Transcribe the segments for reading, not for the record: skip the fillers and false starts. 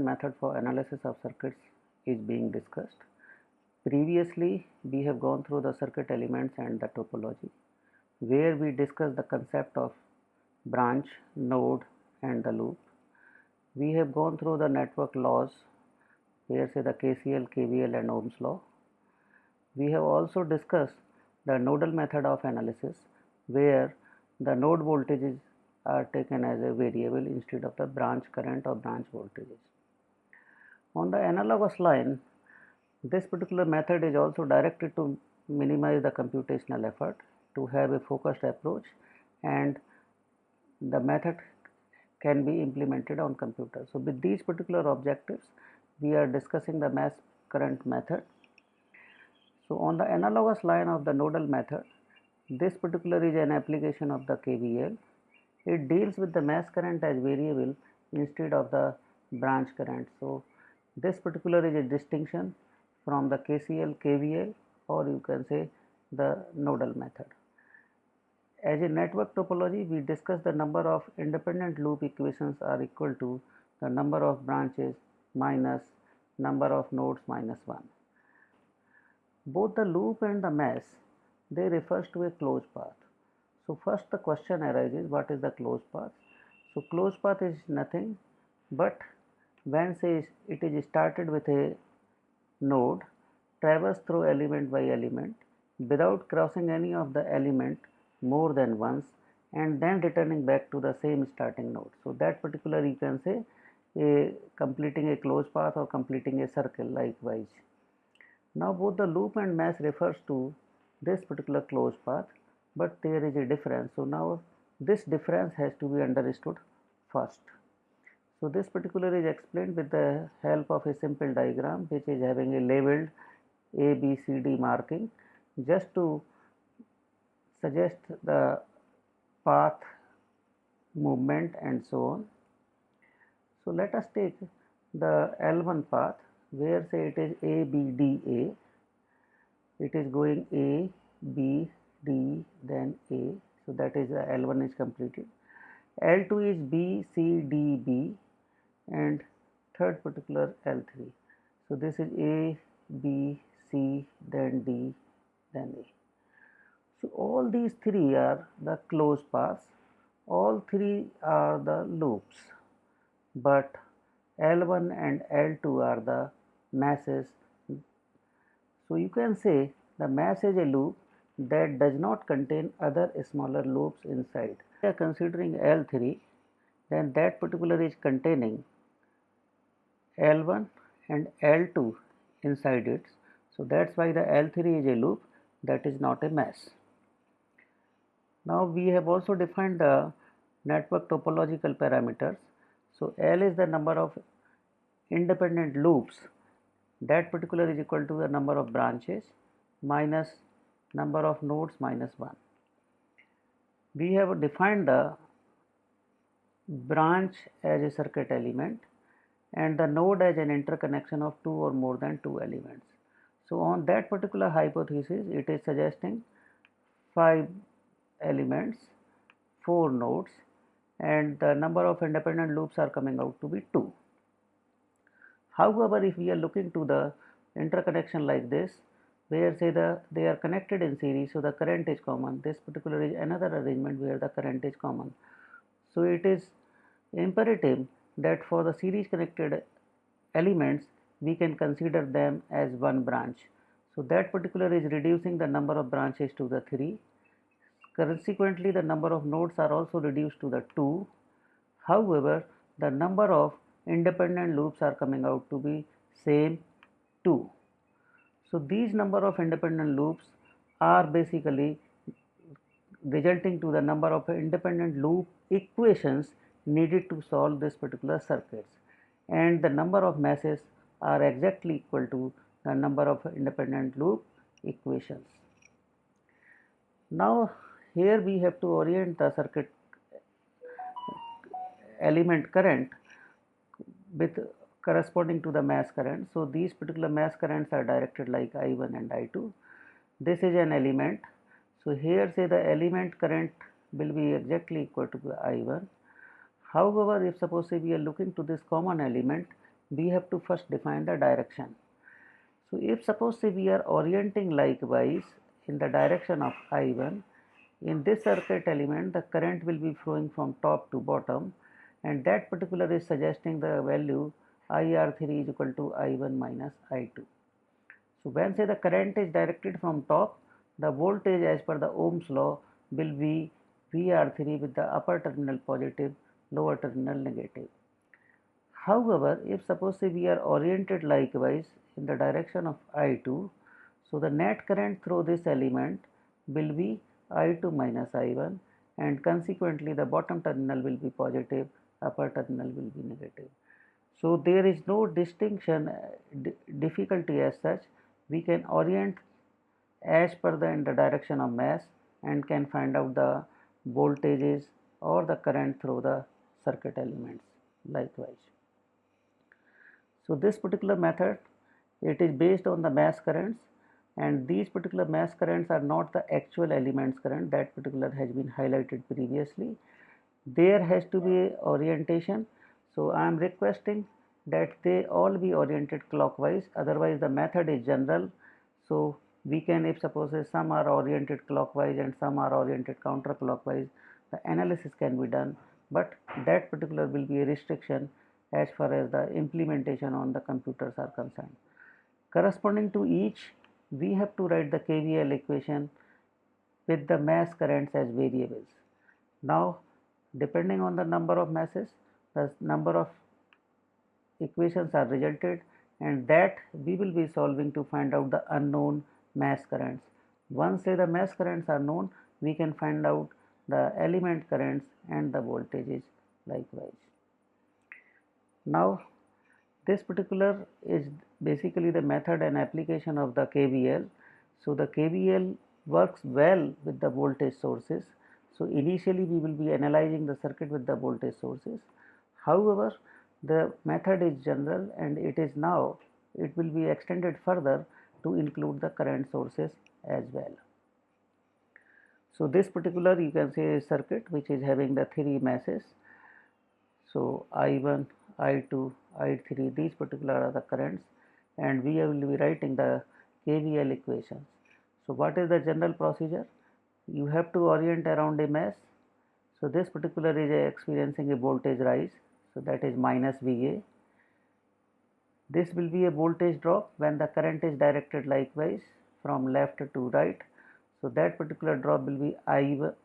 different method for analysis of circuits is being discussed. Previously, we have gone through the circuit elements and the topology, where we discussed the concept of branch, node and the loop. We have gone through the network laws, where say the KCL, KVL and Ohm's law. We have also discussed the nodal method of analysis, where the node voltages are taken as a variable instead of the branch current or branch voltages. On the analogous line, this particular method is also directed to minimize the computational effort, to have a focused approach, and the method can be implemented on computer. So with these particular objectives, we are discussing the mass current method. So on the analogous line of the nodal method, this particular is an application of the KVL. It deals with the mass current as variable instead of the branch current. So this particular is a distinction from the KCL, KVL, or you can say the nodal method. As a network topology, we discussed the number of independent loop equations are equal to the number of branches minus number of nodes minus 1. Both the loop and the mass, they refers to a closed path. So first the question arises, what is the closed path? So closed path is nothing but when say it is started with a node, traverse through element by element without crossing any of the element more than once, and then returning back to the same starting node. So that particular you can say completing a closed path or completing a circle likewise. Now both the loop and mass refers to this particular closed path, but there is a difference. So now this difference has to be understood first. So this particular is explained with the help of a simple diagram which is having a labeled A, B, C, D marking, just to suggest the path, movement and so on. So let us take the L1 path, where say it is A, B, D, A. It is going A, B, D, then A. So that is L1 is completed. L2 is B, C, D, B, and third particular L3. So this is A, B, C, then D, then A. So all these three are the closed paths, all three are the loops, but L1 and L2 are the masses. So you can say the mass is a loop that does not contain other smaller loops inside. We are considering L3, then that particular is containing L1 and L2 inside it. So that's why the L3 is a loop, that is not a mass. Now we have also defined the network topological parameters. So L is the number of independent loops, that particular is equal to the number of branches minus number of nodes minus 1. We have defined the branch as a circuit element and the node as an interconnection of two or more than two elements. So on that particular hypothesis, it is suggesting 5 elements, 4 nodes, and the number of independent loops are coming out to be 2. However, if we are looking to the interconnection like this, where say they are connected in series, so the current is common. This particular is another arrangement where the current is common. So it is imperative that for the series connected elements, we can consider them as one branch. So that particular is reducing the number of branches to the 3. Consequently, the number of nodes are also reduced to the 2. However, the number of independent loops are coming out to be same 2. So these number of independent loops are basically resulting to the number of independent loop equations needed to solve this particular circuits, and the number of masses are exactly equal to the number of independent loop equations. Now here we have to orient the circuit element current with corresponding to the mass current. So these particular mass currents are directed like I1 and I2. This is an element. So here say the element current will be exactly equal to I1. However, if suppose we are looking to this common element, we have to first define the direction. So if suppose say we are orienting likewise in the direction of I1, in this circuit element the current will be flowing from top to bottom, and that particular is suggesting the value IR3 is equal to I1 minus I2. So when say the current is directed from top, the voltage as per the Ohm's law will be VR3 with the upper terminal positive, lower terminal negative. However, if suppose say we are oriented likewise in the direction of I2, so the net current through this element will be I2 minus I1, and consequently the bottom terminal will be positive, upper terminal will be negative. So there is no distinction, difficulty as such. We can orient as per the in the direction of mass and can find out the voltages or the current through the circuit elements likewise. So this particular method, it is based on the mass currents, and these particular mass currents are not the actual elements current, that particular has been highlighted previously. There has to be orientation, so I am requesting that they all be oriented clockwise, otherwise the method is general. So we can, if suppose some are oriented clockwise and some are oriented counterclockwise, the analysis can be done, but that particular will be a restriction as far as the implementation on the computers are concerned. Corresponding to each, we have to write the KVL equation with the mass currents as variables. Now, depending on the number of masses, the number of equations are resulted, and that we will be solving to find out the unknown mass currents. Once say the mass currents are known, we can find out the element currents and the voltages likewise. Now, this particular is basically the method and application of the KVL. So the KVL works well with the voltage sources. So initially we will be analyzing the circuit with the voltage sources. However, the method is general, and it will be extended further to include the current sources as well. So this particular, you can say, circuit which is having the three masses. So I1, I2, I3, these particular are the currents, and we will be writing the KVL equations. So what is the general procedure? You have to orient around a mass. So this particular is experiencing a voltage rise, so that is minus VA. This will be a voltage drop when the current is directed likewise from left to right. So that particular drop will be I1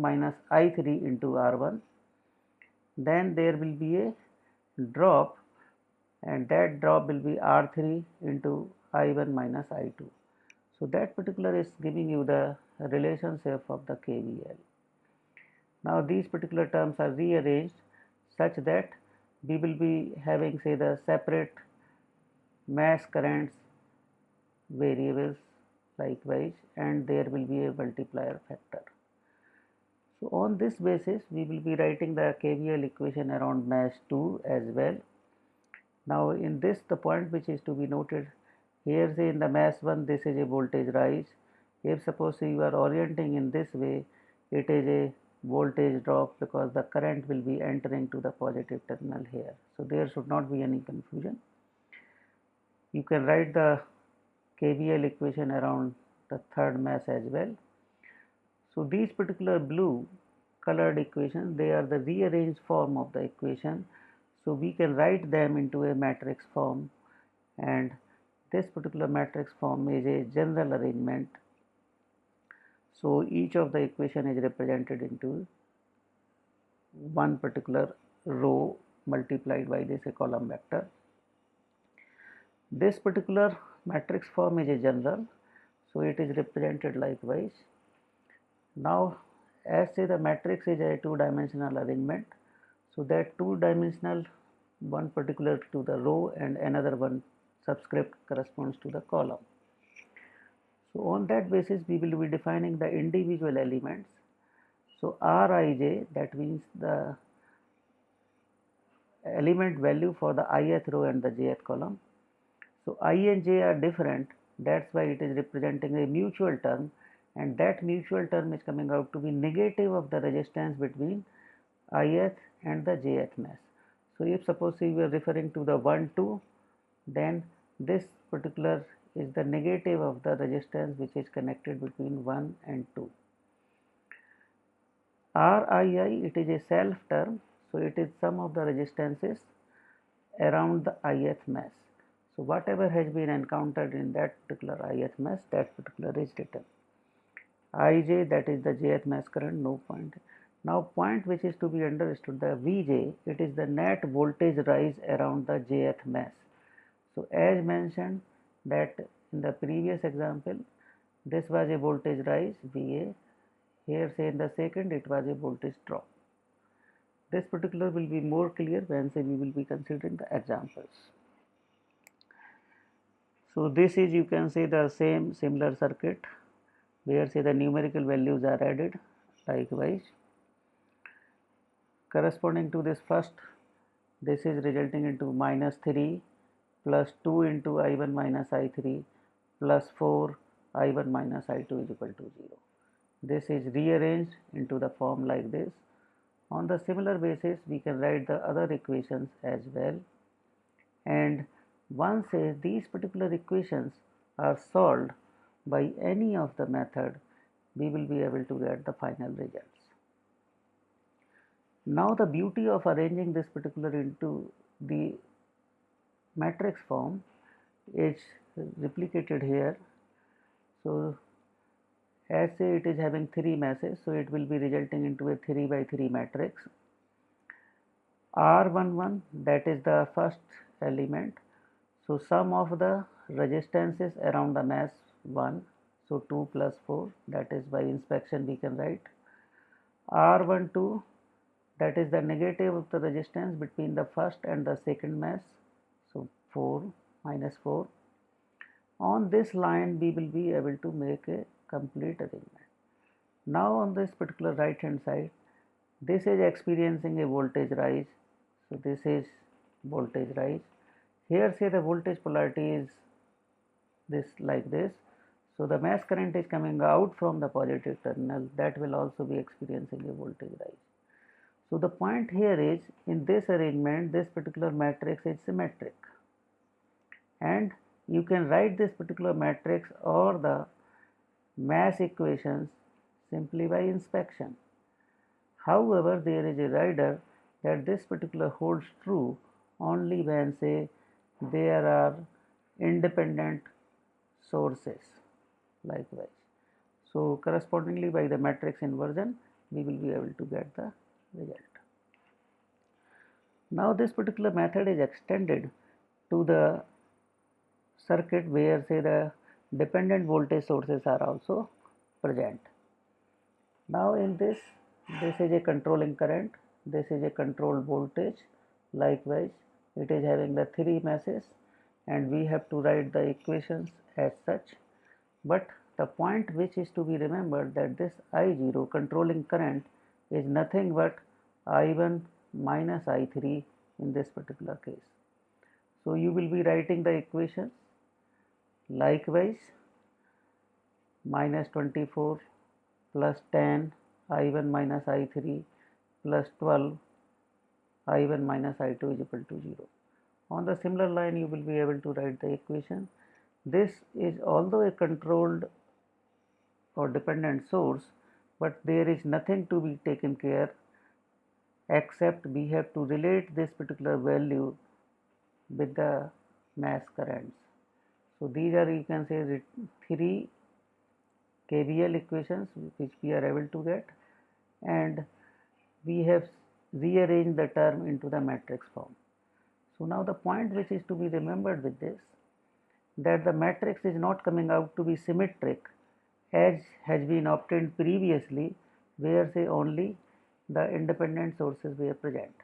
minus I3 into R1. Then there will be a drop, and that drop will be R3 into I1 minus I2. So that particular is giving you the relationship of the KVL. Now these particular terms are rearranged such that we will be having, say, the separate mass currents variables likewise, and there will be a multiplier factor. So on this basis we will be writing the KVL equation around mass 2 as well. Now in this, the point which is to be noted here, say in the mass 1 this is a voltage rise. If suppose you are orienting in this way, it is a voltage drop because the current will be entering to the positive terminal here. So there should not be any confusion. You can write the KVL equation around the third mass as well. So these particular blue colored equations, they are the rearranged form of the equation. So we can write them into a matrix form, and this particular matrix form is a general arrangement. So each of the equation is represented into one particular row multiplied by this a column vector. This particular matrix form is a general, so it is represented likewise. Now as say the matrix is a two-dimensional arrangement, so that two-dimensional, one particular to the row and another one subscript corresponds to the column. So on that basis we will be defining the individual elements. So Rij, that means the element value for the ith row and the jth column. So I and j are different, that's why it is representing a mutual term, and that mutual term is coming out to be negative of the resistance between ith and the jth mass. So if suppose we are referring to the 1 2, then this particular is the negative of the resistance which is connected between 1 and 2. RII, it is a self term, so it is sum of the resistances around the ith mesh. So whatever has been encountered in that particular ith mesh, that particular is written. Ij, that is the jth mesh current, no point. Now point which is to be understood, the Vj, it is the net voltage rise around the jth mesh. So as mentioned that in the previous example, this was a voltage rise Va. Here say in the second it was a voltage drop. This particular will be more clear when say we will be considering the examples. So this is, you can say, the same similar circuit where say the numerical values are added likewise. Corresponding to this first, this is resulting into -3 plus 2 into I1 minus I3 plus 4 I1 minus I2 is equal to 0. This is rearranged into the form like this. On the similar basis, we can write the other equations as well. And once these particular equations are solved by any of the method, we will be able to get the final results. Now the beauty of arranging this particular into the matrix form is replicated here. So as say it is having 3 meshes, so it will be resulting into a 3 by 3 matrix. R11, that is the first element. So sum of the resistances around the mesh 1, so 2 plus 4, that is by inspection we can write. R12, that is the negative of the resistance between the first and the second mesh, so 4 minus 4. On this line we will be able to make a complete arrangement. Now on this particular right hand side, this is experiencing a voltage rise, so this is voltage rise. Here say the voltage polarity is this like this, so the mesh current is coming out from the positive terminal, that will also be experiencing a voltage rise. So the point here is, in this arrangement, this particular matrix is symmetric, and you can write this particular matrix or the mesh equations simply by inspection. However, there is a rider that this particular holds true only when say there are independent sources likewise. So correspondingly by the matrix inversion we will be able to get the result. Now this particular method is extended to the circuit where say the dependent voltage sources are also present. Now in this is a controlling current, this is a controlled voltage, likewise it is having the 3 meshes, and we have to write the equations as such. But the point which is to be remembered, that this I0 controlling current is nothing but I1 minus I3 in this particular case. So you will be writing the equations likewise, minus 24 plus 10 I1 minus I3 plus 12 I1 minus I2 is equal to 0. On the similar line you will be able to write the equation. This is although a controlled or dependent source, but there is nothing to be taken care except we have to relate this particular value with the mesh currents. So these are, you can say, 3 KVL equations which we are able to get, and we have rearranged the term into the matrix form. So now the point which is to be remembered with this, that the matrix is not coming out to be symmetric as has been obtained previously, where say only the independent sources were present.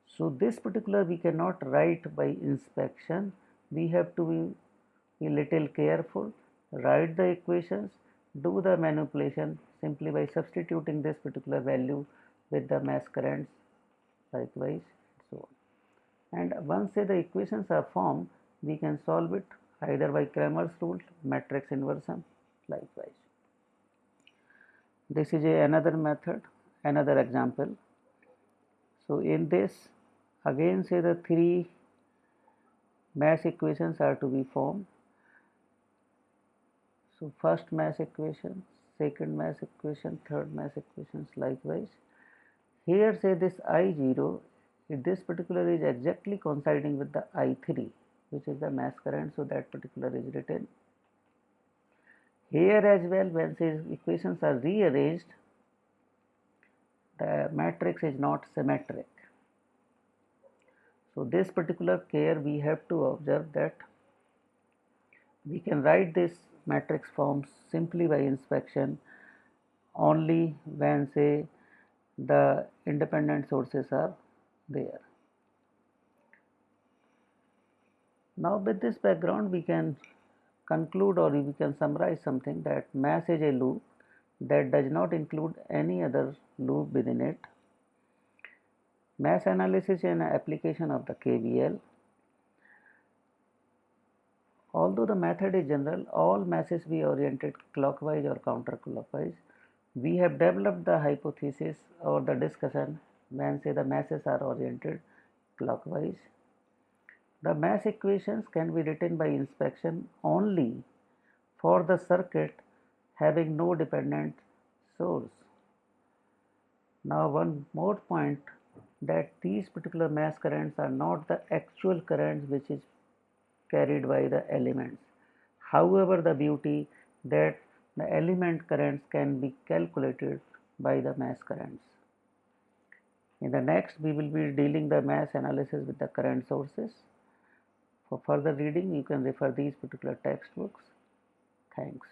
So this particular we cannot write by inspection, we have to be little careful, write the equations, do the manipulation simply by substituting this particular value with the mesh currents likewise, so on. And once say the equations are formed, we can solve it either by Cramer's rule, matrix inversion likewise. This is another method, another example. So in this Again say the three mass equations are to be formed. So first mass equation, second mass equation, third mass equations likewise. Here say this I0, this particular is exactly coinciding with the I3, which is the mass current, so that particular is written. Here as well, when these equations are rearranged, the matrix is not symmetric. So this particular care we have to observe that we can write this matrix form simply by inspection only when say the independent sources are there. Now with this background we can conclude or we can summarize something that mass is a loop that does not include any other loop within it. Mass analysis is an application of the KVL. Although the method is general, all masses be oriented clockwise or counterclockwise. We have developed the hypothesis or the discussion when say the masses are oriented clockwise. The mass equations can be written by inspection only for the circuit having no dependent source. Now one more point, that these particular mass currents are not the actual currents which is carried by the elements. However, the beauty that the element currents can be calculated by the mass currents. In the next, we will be dealing the mass analysis with the current sources. For further reading, you can refer these particular textbooks. Thanks.